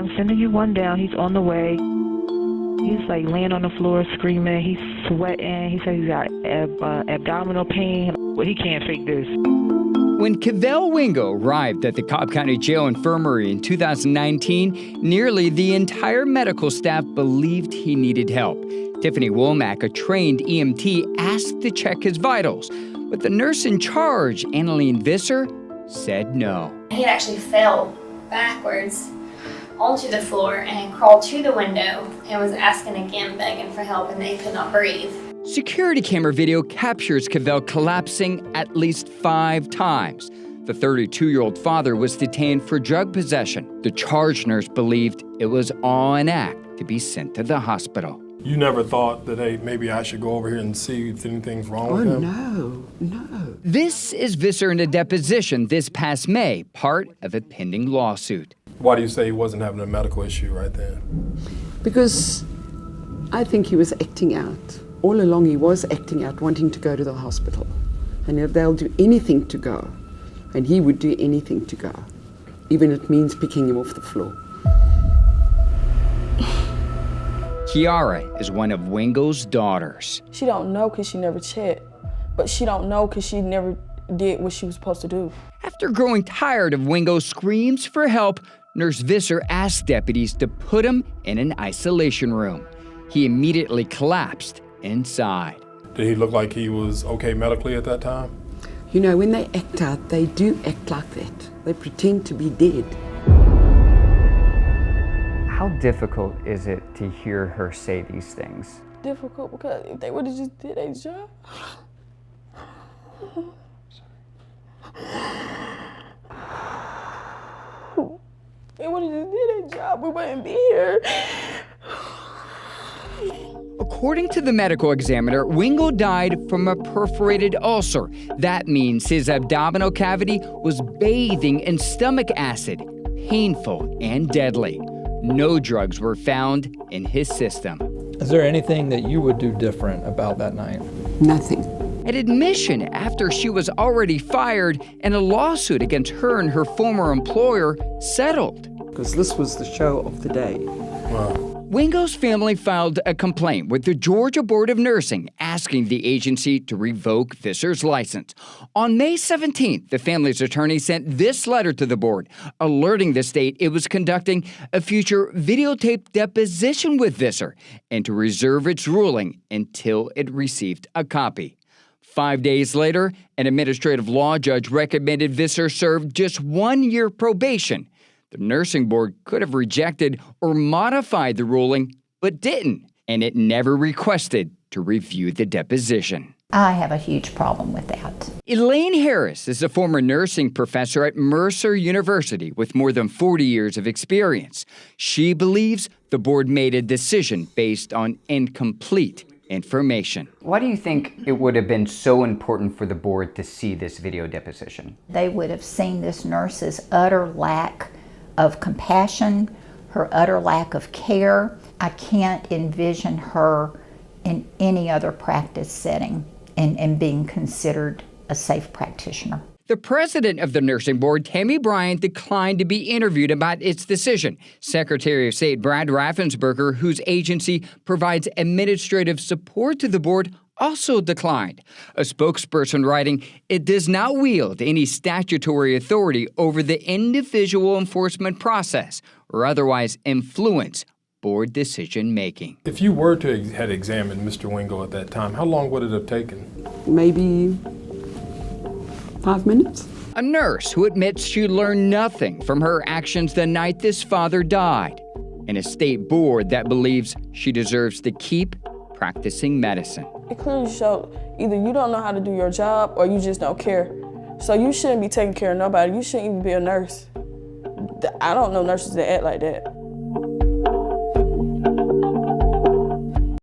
I'm sending you one down. He's on the way. He's like laying on the floor screaming. He's sweating. He said he's got abdominal pain. Well, he can't fake this. When Cavell Wingo arrived at the Cobb County Jail Infirmary in 2019, nearly the entire medical staff believed he needed help. Tiffany Womack, a trained EMT, asked to check his vitals, but the nurse in charge, Annalene Visser, said no. He actually fell backwards onto the floor and crawled to the window and was asking again, begging for help, and they could not breathe. Security camera video captures Cavell collapsing at least 5 times. The 32-year-old father was detained for drug possession. The charge nurse believed it was all an act to be sent to the hospital. You never thought that, hey, maybe I should go over here and see if anything's wrong with him? Oh, no. This is Visser in a deposition this past May, part of a pending lawsuit. Why do you say he wasn't having a medical issue right then? Because I think he was acting out. All along he was acting out, wanting to go to the hospital. And they'll do anything to go. And he would do anything to go. Even if it means picking him off the floor. Kiara is one of Wingo's daughters. She don't know because she never checked. But she don't know because she never did what she was supposed to do. After growing tired of Wingo's screams for help, Nurse Visser asked deputies to put him in an isolation room. He immediately collapsed inside. Did he look like he was okay medically at that time? You know, when they act out, they do act like that. They pretend to be dead. How difficult is it to hear her say these things? Difficult because if they would have just did their job. They would have just did their job, we wouldn't be here. According to the medical examiner, Wingo died from a perforated ulcer. That means his abdominal cavity was bathing in stomach acid, painful and deadly. No drugs were found in his system. Is there anything that you would do different about that night? Nothing. An admission after she was already fired and a lawsuit against her and her former employer settled. Because this was the show of the day. Wow. Wingo's family filed a complaint with the Georgia Board of Nursing asking the agency to revoke Visser's license. On May 17th, the family's attorney sent this letter to the board, alerting the state it was conducting a future videotaped deposition with Visser and to reserve its ruling until it received a copy. 5 days later, an administrative law judge recommended Visser serve just 1 year probation. The nursing board could have rejected or modified the ruling, but didn't, and it never requested to review the deposition. I have a huge problem with that. Elaine Harris is a former nursing professor at Mercer University with more than 40 years of experience. She believes the board made a decision based on incomplete information. Why do you think it would have been so important for the board to see this video deposition? They would have seen this nurse's utter lack of compassion, her utter lack of care. I can't envision her in any other practice setting and being considered a safe practitioner. The president of the nursing board, Tammy Bryant, declined to be interviewed about its decision. Secretary of State Brad Raffensperger, whose agency provides administrative support to the board, also declined. A spokesperson writing, "It does not wield any statutory authority over the individual enforcement process or otherwise influence board decision-making." If you were to had examined Mr. Wingo at that time, how long would it have taken? Maybe 5 minutes. A nurse who admits she learned nothing from her actions the night this father died, and a state board that believes she deserves to keep practicing medicine. It clearly showed either you don't know how to do your job or you just don't care. So you shouldn't be taking care of nobody. You shouldn't even be a nurse. I don't know nurses that act like that.